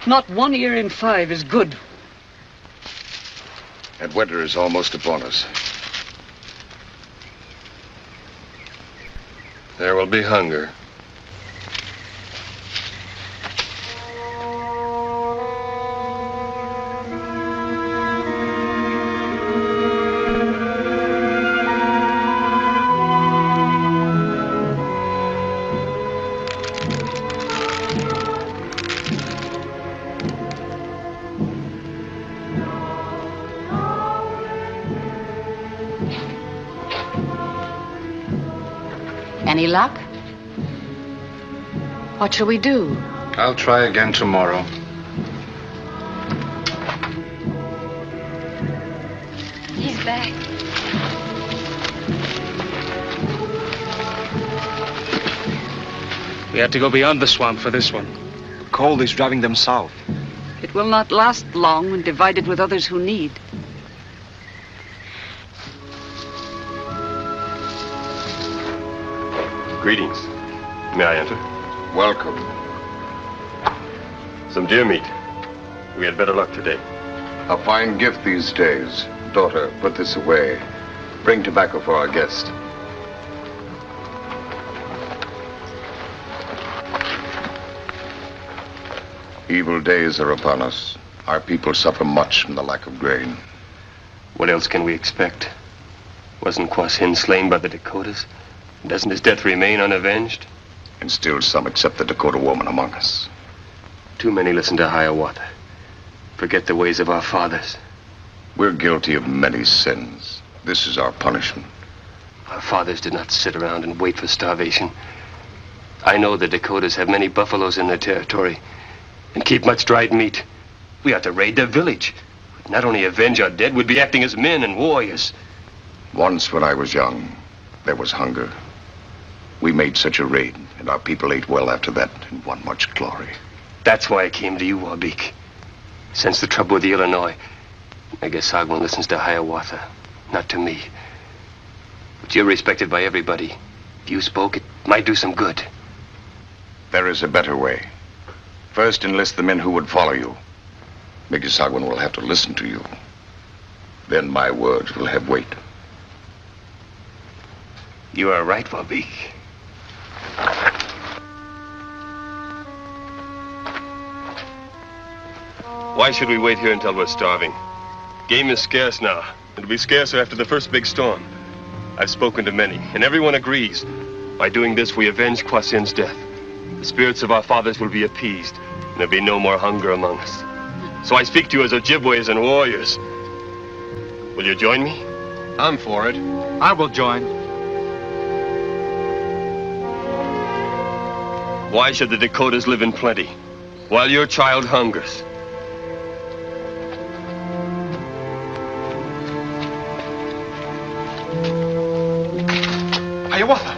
Not 1 year in 5 is good.
And winter is almost upon us.
There will be hunger.
Any luck?
What shall we do?
I'll try again tomorrow.
He's back.
We had to go beyond the swamp for this one.
Cold is driving them south.
It will not last long when divided with others who need.
Greetings. May I enter?
Welcome.
Some deer meat. We had better luck today.
A fine gift these days. Daughter, put this away. Bring tobacco for our guest. Evil days are upon us. Our people suffer much from the lack of grain.
What else can we expect? Wasn't Kwasin slain by the Dakotas? Doesn't his death remain unavenged?
And still some accept the Dakota woman among us.
Too many listen to Hiawatha. Forget the ways of our fathers.
We're guilty of many sins. This is our punishment.
Our fathers did not sit around and wait for starvation. I know the Dakotas have many buffaloes in their territory and keep much dried meat. We ought to raid their village. We'd not only avenge our dead, we'd be acting as men and warriors.
Once when I was young, there was hunger. We made such a raid, and our people ate well after that and won much glory.
That's why I came to you, Wabik. Since the trouble with the Illinois, I guess Sagwan listens to Hiawatha, not to me. But you're respected by everybody. If you spoke, it might do some good.
There is a better way. First, enlist the men who would follow you. Migisagwan will have to listen to you. Then my words will have weight.
You are right, Wabik. Why should we wait here until we're starving? Game is scarce now. It'll be scarcer after the first big storm. I've spoken to many, and everyone agrees. By doing this, we avenge Kwasin's death. The spirits of our fathers will be appeased, and there'll be no more hunger among us. So I speak to you as Ojibways and warriors. Will you join me?
I'm for it. I will join.
Why should the Dakotas live in plenty, while your child hungers?
Hiawatha!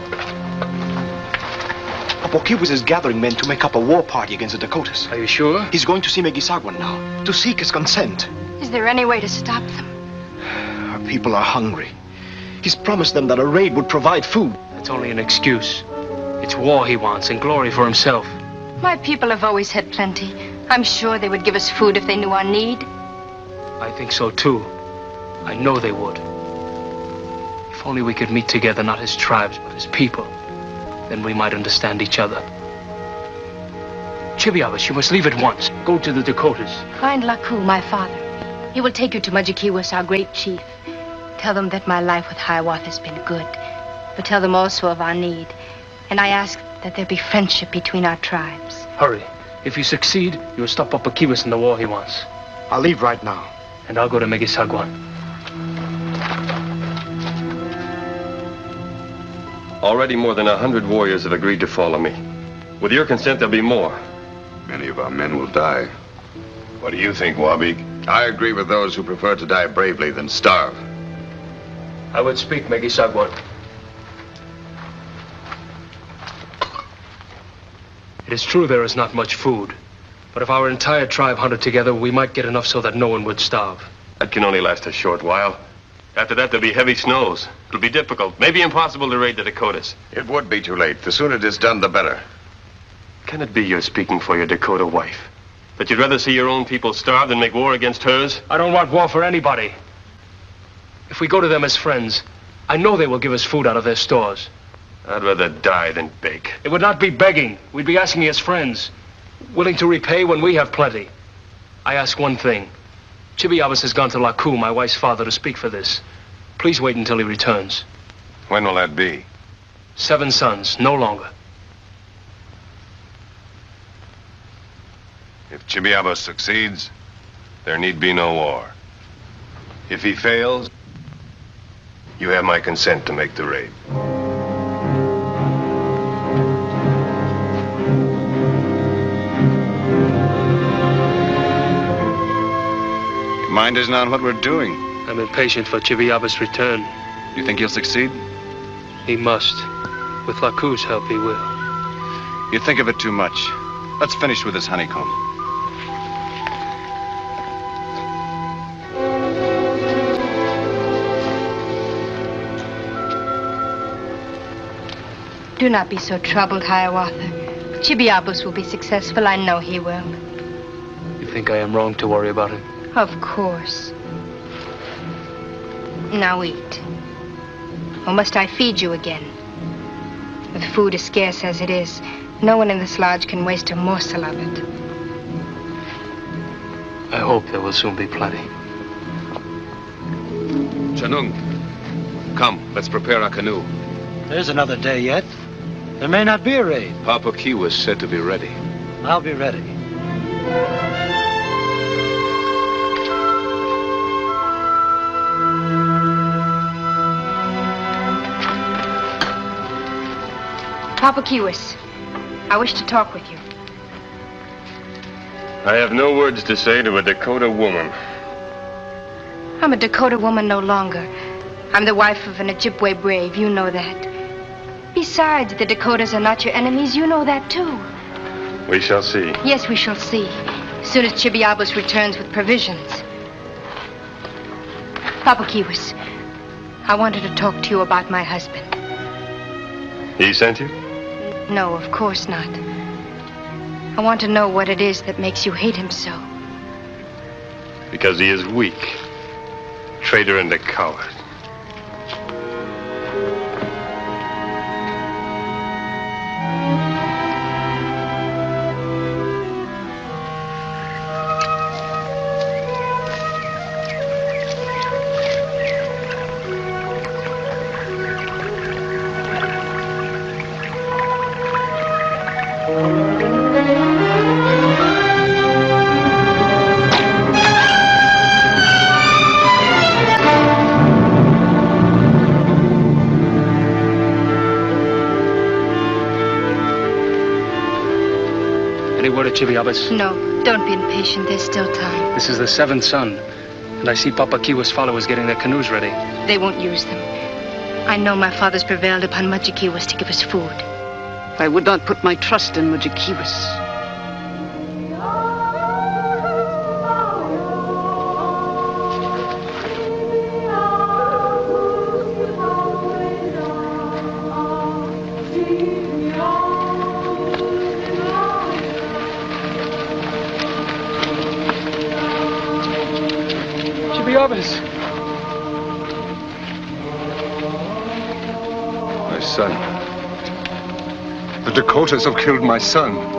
Apokiwis is gathering men to make up a war party against the Dakotas.
Are you sure?
He's going to see Megisagwan now, to seek his consent.
Is there any way to stop them?
Our people are hungry. He's promised them that a raid would provide food.
That's only an excuse. It's war he wants and glory for himself.
My people have always had plenty. I'm sure they would give us food if they knew our need.
I think so too. I know they would. If only we could meet together, not as tribes, but as people. Then we might understand each other. Chibiabas, you must leave at once. Go to the Dakotas.
Find Laku, my father. He will take you to Majikiwas, our great chief. Tell them that my life with Hiawatha has been good. But tell them also of our need. And I ask that there be friendship between our tribes.
Hurry. If you succeed, you will stop Apokiwis in the war he wants.
I'll leave right now.
And I'll go to Megisagwan.
Already more than 100 warriors have agreed to follow me. With your consent, there'll be more.
Many of our men will die.
What do you think, Wabig?
I agree with those who prefer to die bravely than starve.
I would speak, Megisagwan. It is true there is not much food. But if our entire tribe hunted together, we might get enough so that no one would starve.
That can only last a short while. After that, there'll be heavy snows. It'll be difficult, maybe impossible to raid the Dakotas.
It would be too late. The sooner it is done, the better.
Can it be you're speaking for your Dakota wife? That you'd rather see your own people starve than make war against hers?
I don't want war for anybody. If we go to them as friends, I know they will give us food out of their stores.
I'd rather die than beg.
It would not be begging. We'd be asking as friends. Willing to repay when we have plenty. I ask one thing. Chibiabas has gone to Laku, my wife's father, to speak for this. Please wait until he returns.
When will that be?
7 sons, no longer.
If Chibiabas succeeds, there need be no war. If he fails, you have my consent to make the raid.
Your mind isn't on what we're doing.
I'm impatient for Chibiabas' return.
You think he'll succeed?
He must. With Laku's help, he will.
You think of it too much. Let's finish with this honeycomb.
Do not be so troubled, Hiawatha. Chibiabas will be successful. I know he will.
You think I am wrong to worry about him?
Of course. Now eat. Or must I feed you again? With food as scarce as it is, no one in this lodge can waste a morsel of it.
I hope there will soon be plenty.
Chanung, come, let's prepare our canoe.
There's another day yet. There may not be a raid.
Papa Kiwa's said to be ready.
I'll be ready.
Papa Kiwis, I wish to talk with you.
I have no words to say to a Dakota woman.
I'm a Dakota woman no longer. I'm the wife of an Ojibwe brave. You know that. Besides, the Dakotas are not your enemies. You know that, too.
We shall see.
Yes, we shall see. As soon as Chibiabas returns with provisions. Papa Kiwis, I wanted to talk to you about my husband.
He sent you?
No, of course not. I want to know what it is that makes you hate him so.
Because he is weak. Traitor and a coward.
go to Chibiabas?
No, don't be impatient. There's still time.
This is the 7th sun, and I see Papa Kiwa's followers getting their canoes ready.
They won't use them. I know my father's prevailed upon Mujikiwas to give us food.
I would not put my trust in Mujikiwas.
Chibiabas!
My son. The Dakotas have killed my son.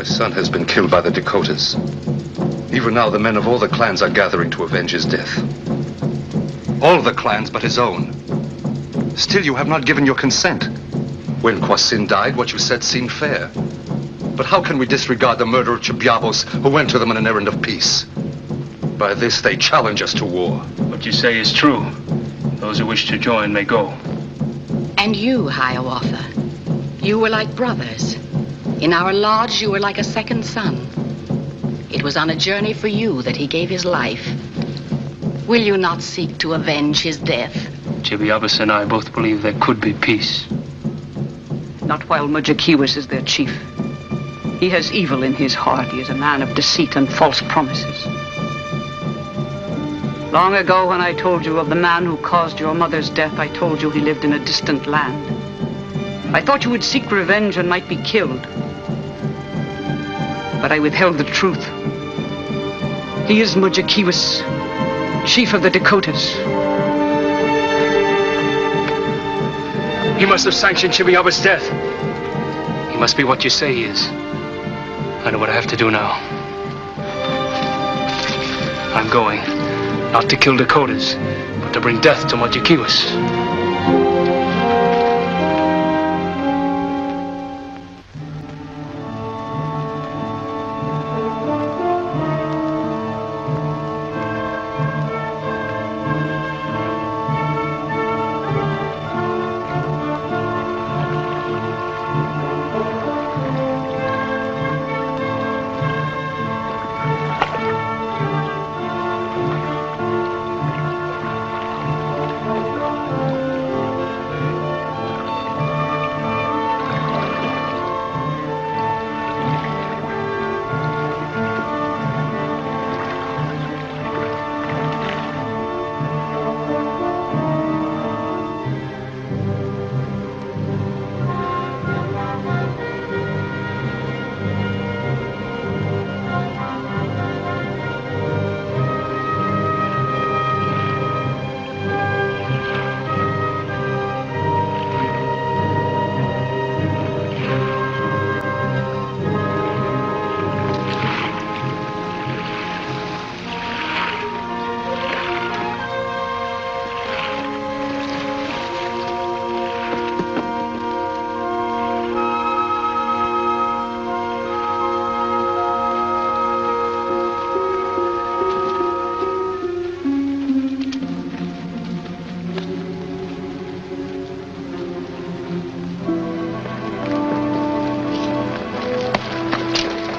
Son has been killed by the Dakotas. Even now, the men of all the clans are gathering to avenge his death. All the clans but his own. Still, you have not given your consent. When Kwasin died, what you said seemed fair. But how can we disregard the murder of Chibiabos, who went to them on an errand of peace? By this, they challenge us to war.
What you say is true. Those who wish to join may go.
And you, Hiawatha, you were like brothers. In our lodge, you were like a second son. It was on a journey for you that he gave his life. Will you not seek to avenge his death?
Chibiabas and I both believe there could be peace.
Not while Mujikiwas is their chief. He has evil in his heart. He is a man of deceit and false promises. Long ago, when I told you of the man who caused your mother's death, I told you he lived in a distant land. I thought you would seek revenge and might be killed. But I withheld the truth. He is Mujikiwas, chief of the Dakotas.
He must have sanctioned Chibiabas' death. He must be what you say he is. I know what I have to do now. I'm going, not to kill Dakotas, but to bring death to Mujikiwas.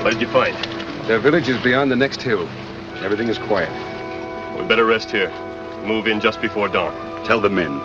What did you find?
Their village is beyond the next hill. Everything is quiet.
We better rest here. Move in just before dawn.
Tell the men.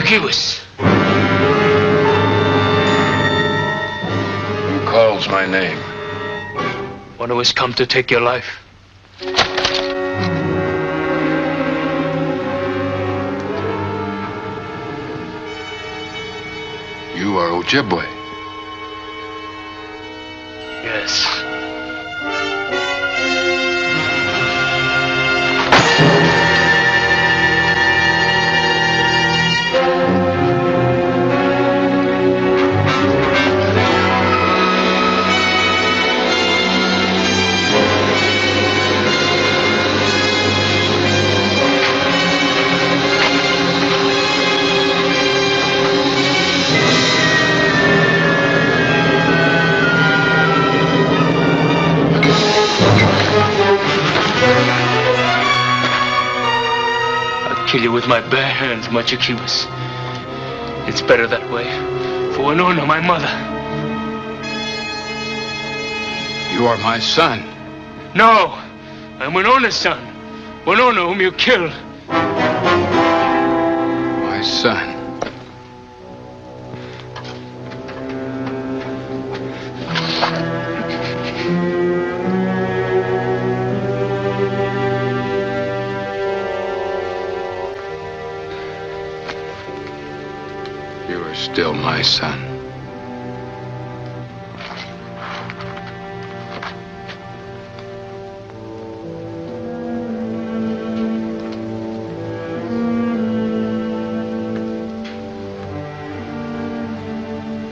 Mujikibus.
Who calls my name?
One who has come to take your life.
You are Ojibwe.
Yes. Kill you with my bare hands, Mujikibus. It's better that way. For Winona, my mother.
You are my son.
No! I'm Winona's son. Winona, whom you killed.
My son. Still my son.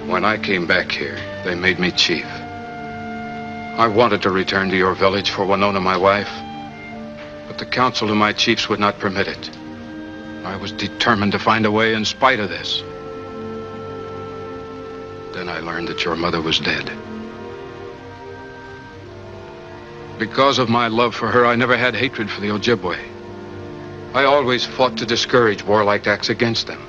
When I came back here, they made me chief. I wanted to return to your village for Winona, my wife, but the council of my chiefs would not permit it. I was determined to find a way in spite of this. Then I learned that your mother was dead. Because of my love for her, I never had hatred for the Ojibwe. I always fought to discourage warlike acts against them.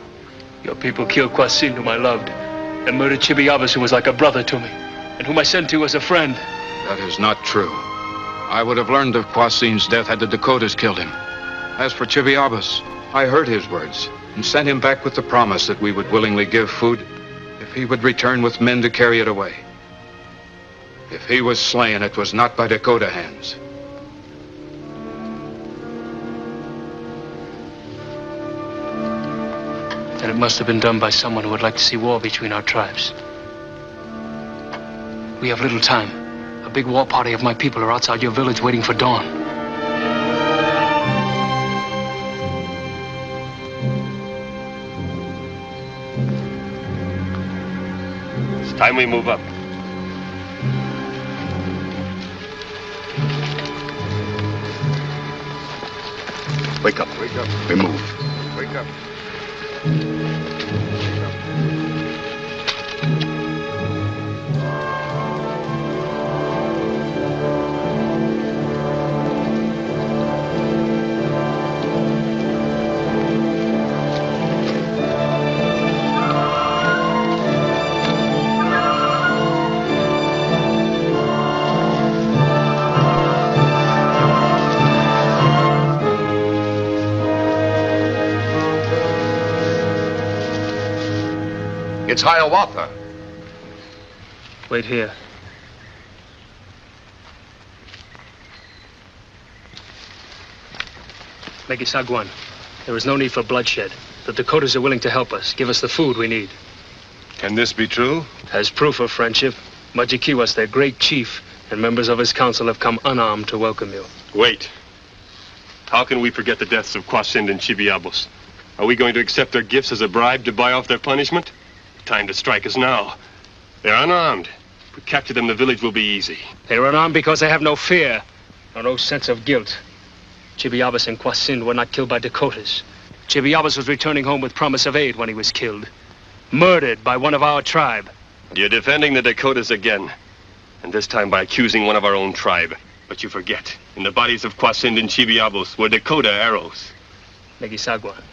Your people killed Kwasin, whom I loved, and murdered Chibiabas, who was like a brother to me, and whom I sent to as a friend.
That is not true. I would have learned of Kwasin's death had the Dakotas killed him. As for Chibiabas, I heard his words and sent him back with the promise that we would willingly give food if he would return with men to carry it away. If he was slain, it was not by Dakota hands.
Then it must have been done by someone who would like to see war between our tribes. We have little time. A big war party of my people are outside your village waiting for dawn.
It's time we move up.
Wake up. Wake up. We move. Wake up. It's Hiawatha.
Wait here. Megisagwan, there is no need for bloodshed. The Dakotas are willing to help us, give us the food we need.
Can this be true?
As proof of friendship, Mujikibus, their great chief, and members of his council have come unarmed to welcome you.
Wait. How can we forget the deaths of Kwasind and Chibiabos? Are we going to accept their gifts as a bribe to buy off their punishment? Time to strike is now. They're unarmed. If we capture them, the village will be easy.
They're unarmed because they have no fear, or no sense of guilt. Chibiabas and Kwasind were not killed by Dakotas. Chibiabas was returning home with promise of aid when he was killed. Murdered by one of our tribe.
You're defending the Dakotas again. And this time by accusing one of our own tribe. But you forget, in the bodies of Kwasind and Chibiabos were Dakota arrows.
Megisagwan,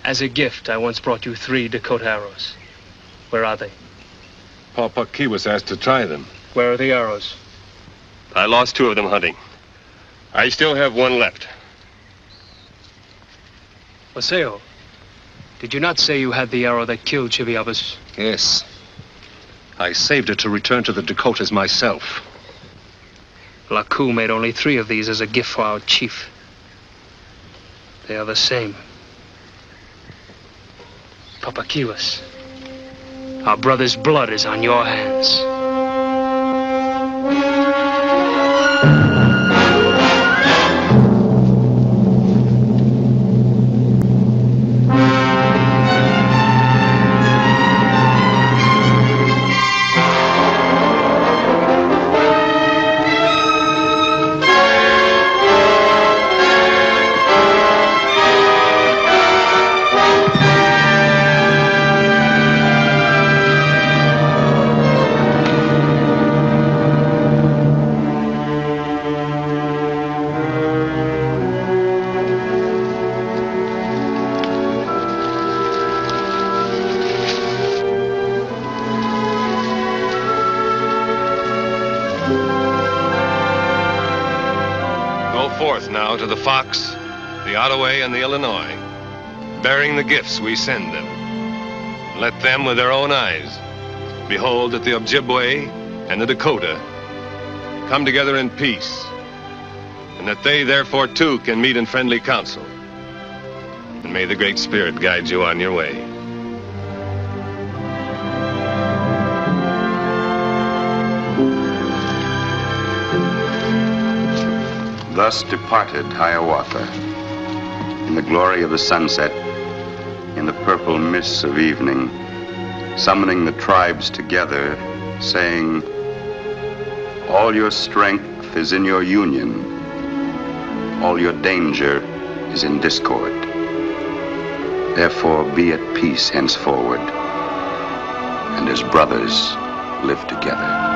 as a gift, I once brought you 3 Dakota arrows. Where are they?
Papa Key was asked to try them.
Where are the arrows?
I lost 2 of them hunting. I still have 1 left.
Waseo, Did you not say you had the arrow that killed Hiawatha?
Yes. I saved it to return to the Dakotas myself.
Laku made only 3 of these as a gift for our chief. They are the same. Papakiwas, our brother's blood is on your hands.
Now to the Fox, the Ottaway, and the Illinois, bearing the gifts we send them. Let them, with their own eyes, behold that the Ojibwe and the Dakota come together in peace, and that they, therefore, too, can meet in friendly council. And may the Great Spirit guide you on your way.
Thus departed Hiawatha, in the glory of the sunset, in the purple mists of evening, summoning the tribes together, saying, all your strength is in your union, all your danger is in discord. Therefore be at peace henceforward, and as brothers live together.